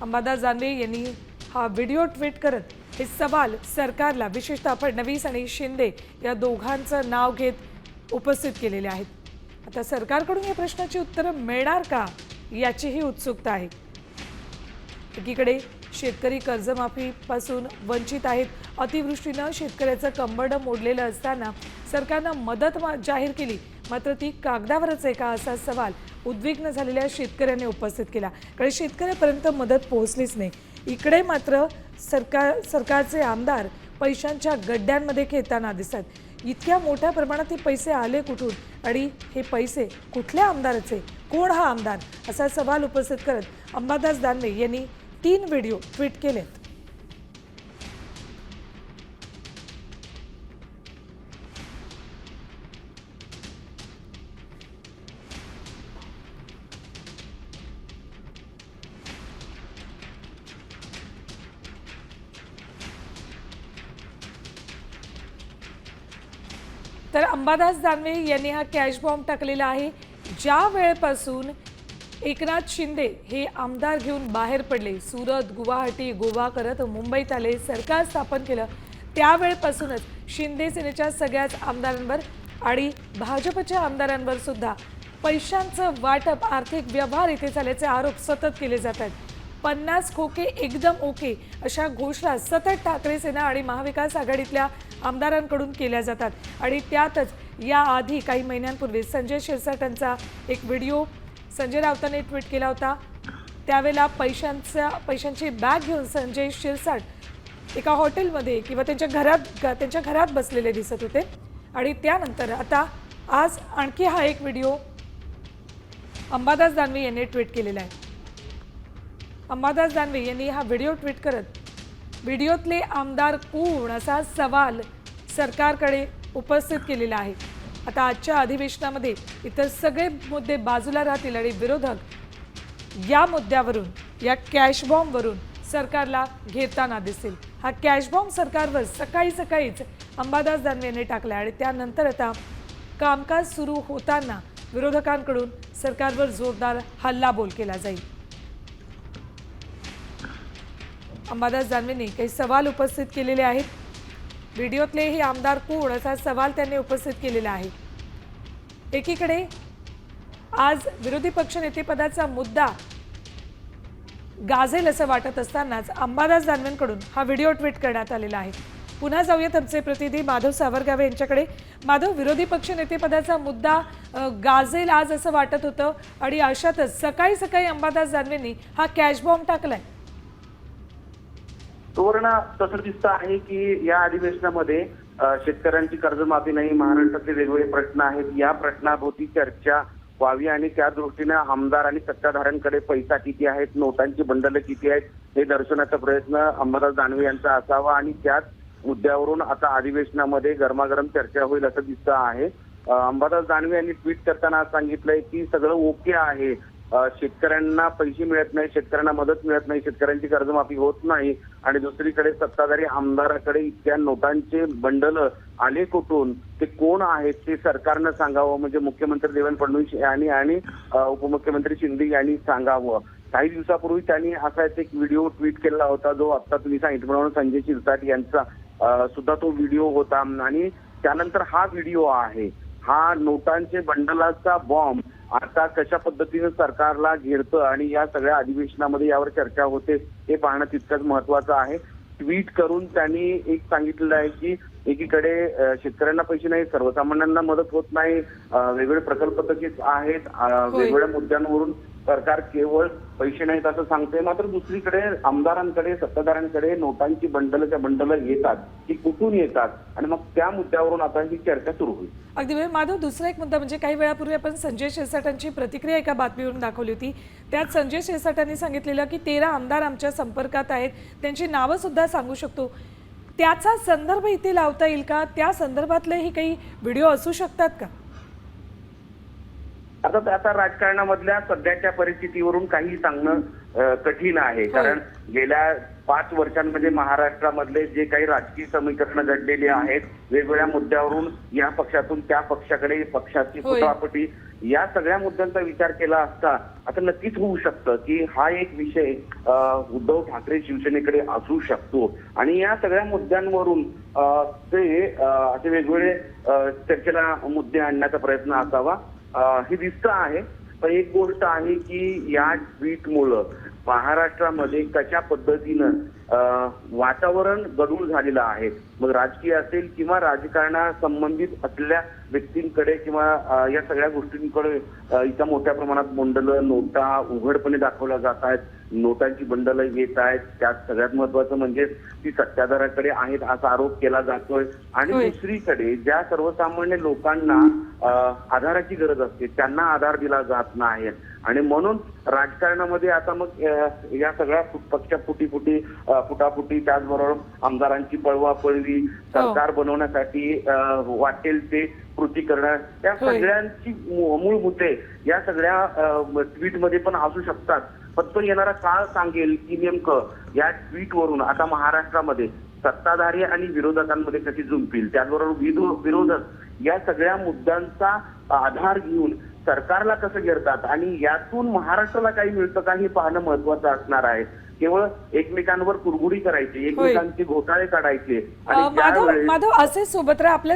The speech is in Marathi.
अंबादास दानवे यांनी हा व्हिडिओ ट्विट करत हे सवाल सरकारला, विशेषतः फडणवीस आणि शिंदे या दोघांचं नाव घेत उपस्थित केलेले आहेत. आता सरकारकडून या प्रश्नाची उत्तरं मिळणार का याचीही उत्सुकता आहे. एकीकडे शेतकरी कर्जमाफीपासून वंचित आहेत. अतिवृष्टीनं शेतकऱ्याचं कंबरडं मोडलेलं असताना सरकारनं मदत जाहीर केली, मात्र ती कागदावरच आहे का असा सवाल उद्विग्न झालेल्या शेतकऱ्यांनी उपस्थित केला. कारण शेतकऱ्यापर्यंत मदत पोहोचलीच नाही. इकडे मात्र सरकारचे आमदार पैशांच्या गड्ड्यांमध्ये खेळताना दिसतात. इतक्या मोठ्या प्रमाणात हे पैसे आले कुठून आणि हे पैसे कुठल्या आमदाराचे, कोण हा आमदार असा सवाल उपस्थित करत अंबादास दानवे यांनी 3 व्हिडिओ ट्विट केलेत. तर अंबादास दानवे यांनी हा कॅश बॉम्ब टाकलेला आहे. ज्या वेळेपासून एकनाथ शिंदे हे आमदार घेऊन बाहेर पडले, सुरत, गुवाहाटी, गोवा करत मुंबईत आले, सरकार स्थापन केलं, त्यावेळेपासूनच शिंदे सेनेच्या सगळ्याच आमदारांवर आणि भाजपच्या आमदारांवर सुद्धा पैशांचं वाटप, आर्थिक व्यवहार इथे झाल्याचे आरोप सतत केले जात आहेत. 50 खोके एकदम ओके अशा घोषणा सतत ठाकरे सेना आणि महाविकास आघाडीतल्या आमदारांकडून केल्या जातात. आणि त्यातच याआधी काही महिन्यांपूर्वी संजय शिरसाटांचा एक व्हिडिओ संजय राऊतांनी ट्विट केला होता. त्यावेळेला पैशांची बॅग घेऊन संजय शिरसाट एका हॉटेलमध्ये किंवा त्यांच्या घरात बसलेले दिसत होते. आणि त्यानंतर आता आज आणखी हा एक व्हिडिओ अंबादास दानवे यांनी ट्विट केलेला आहे. अंबादास दानवे यांनी हा व्हिडिओ ट्विट करत व्हिडिओतले आमदार कोण असा सवाल सरकारकडे उपस्थित केलेला आहे. आता आजच्या अधिवेशनामध्ये इतर सगळे मुद्दे बाजूला राहतील आणि विरोधक या मुद्द्यावरून, या कॅश बॉम्बवरून सरकारला घेताना दिसतील. हा कॅश बॉम्ब सरकारवर सकाळीच अंबादास दानवे यांनी टाकला आणि त्यानंतर आता कामकाज सुरू होताना विरोधकांकडून सरकारवर जोरदार हल्लाबोल केला जाईल. अंबादास दानवेंनी काही सवाल उपस्थित केलेले आहेत. व्हिडिओतले हे आमदार कोण असा सवाल त्यांनी उपस्थित केलेला आहे. एकीकडे आज विरोधी पक्षनेतेपदाचा मुद्दा गाजेल असं वाटत असतानाच अंबादास दानवेंकडून हा व्हिडिओ ट्विट करण्यात आलेला आहे. पुन्हा जाऊयात आमचे प्रतिनिधी माधव सावरगावे यांच्याकडे. माधव, विरोधी पक्षनेतेपदाचा मुद्दा गाजेल आज असं वाटत होतं आणि अशातच सकाळी अंबादास दानवेंनी हा कॅश बॉम्ब टाकलाय. सुवर्ण तसं दिसतं आहे की या अधिवेशनामध्ये शेतकऱ्यांची कर्जमाफी नाही, महाराष्ट्रातले वेगवेगळे प्रश्न आहेत, या प्रश्नाभोवती चर्चा व्हावी आणि त्या दृष्टीने आमदार आणि सत्ताधाऱ्यांकडे पैसा किती आहेत, नोटांची बंडलं किती आहेत हे दर्शवण्याचा प्रयत्न अंबादास दानवे यांचा असावा आणि त्याच मुद्द्यावरून आता अधिवेशनामध्ये गरमागरम चर्चा होईल असं दिसतं आहे. अंबादास दानवे यांनी ट्विट करताना सांगितलंय की सगळं ओके आहे, शेतकऱ्यांना पैसे मिळत नाही, शेतकऱ्यांना मदत मिळत नाही, शेतकऱ्यांची कर्जमाफी होत नाही आणि दुसरीकडे सत्ताधारी आमदाराकडे इतक्या नोटांचे बंडल आले कुठून, ते कोण आहेत ते सरकारनं सांगावं, म्हणजे मुख्यमंत्री देवेंद्र फडणवीस यांनी आणि उपमुख्यमंत्री शिंदे यांनी सांगावं. काही दिवसापूर्वी त्यांनी असाच एक व्हिडिओ ट्विट केला होता जो आता तुम्ही सांगितल्याप्रमाणे संजय शिरसाट यांचा सुद्धा तो व्हिडिओ होता आणि त्यानंतर हा व्हिडिओ आहे. हा नोटांचे बंडलाचा बॉम्ब आता कशा पद्धतीने सरकारला घेरतं आणि या सगळ्या अधिवेशनामध्ये यावर चर्चा होते हे पाहणं तितकंच महत्वाचं आहे. ट्विट करून त्यांनी एक सांगितलेलं आहे की एकीकडे शेतकऱ्यांना पैसे नाही, सर्वसामान्यांना मदत होत नाही, वेगवेगळे प्रकल्प तसेच आहेत, वेगवेगळ्या मुद्द्यांवरून सरकार केवळ पैसे नाहीत असं सांगते, मात्र दुसरीकडे आमदारांकडे, सत्ताधाऱ्यांकडे नोटांची बंडल येतात, ती कुठून येतात आणि मग त्या मुद्द्यावरून आता ही चर्चा सुरू होईल. अगदी वेळ. माधव, दुसरा एक मुद्दा म्हणजे काही वेळापूर्वी आपण संजय शिरसाटांची प्रतिक्रिया एका बातमीवरून दाखवली होती. त्यात संजय शिरसाटांनी सांगितलेलं की 13 आमदार आमच्या संपर्कात आहेत, त्यांची नावं सुद्धा सांगू शकतो. त्याचा संदर्भ इथे लावता येईल का? त्या संदर्भातलेही काही व्हिडिओ असू शकतात का? आता राजकारणामधल्या सध्याच्या परिस्थितीवरून काही सांगणं कठीण आहे, कारण गेल्या 5 वर्षांमध्ये महाराष्ट्रामधले जे काही राजकीय समीकरण घडलेली आहेत, वेगवेगळ्या मुद्द्यावरून या पक्षातून त्या पक्षाकडे पक्षाची फुटाफुटी या सगळ्या मुद्द्यांचा विचार केला असता आता नक्कीच होऊ शकतं की हा एक विषय उद्धव ठाकरे शिवसेनेकडे असू शकतो आणि या सगळ्या मुद्द्यांवरून ते असे वेगवेगळे चर्चेला मुद्दे आणण्याचा प्रयत्न असावा हे दिसतं आहे. पण एक गोष्ट आहे की या ट्विटमुळं महाराष्ट्रामध्ये कशा पद्धतीनं वातावरण गढूळ झालेलं आहे. मग राजकीय असेल किंवा राजकारणा संबंधित असलेल्या व्यक्तींकडे किंवा या सगळ्या गोष्टींकडे इथं मोठ्या प्रमाणात बंडलं नोटा उघडपणे दाखवल्या जात आहेत. नोटांची बंडलं येत आहेत. त्यात सगळ्यात महत्वाचं म्हणजे ती सत्ताधाऱ्याकडे आहेत असा आरोप केला जातोय आणि दुसरीकडे ज्या सर्वसामान्य लोकांना आधाराची गरज असते त्यांना आधार दिला जात नाही आणि म्हणून राजकारणामध्ये आता मग या सगळ्या पक्ष फुटाफुटी त्याचबरोबर आमदारांची पळवापळवी सरकार बनवण्यासाठी वाटेल ते कृती करणं त्या सगळ्यांची मूळ मुद्दे या सगळ्या ट्विटमध्ये पण असू शकतात. पण तो येणारा काळ सांगेल की नेमकं या ट्विटवरून आता महाराष्ट्रामध्ये सत्ताधारी आणि विरोधकांमध्ये कशी जुंपील. त्याचबरोबर विरोधक या सगळ्या मुद्द्यांचा आधार घेऊन सरकारला कसं घेतात आणि यातून महाराष्ट्राला काही मिळतं का हे पाहणं महत्वाचं असणार आहे. केवळ एकमेकांवर कुरघुडी करायची एकमेकांचे घोटाळे काढायचे आणि माधव असे सोबत आपल्या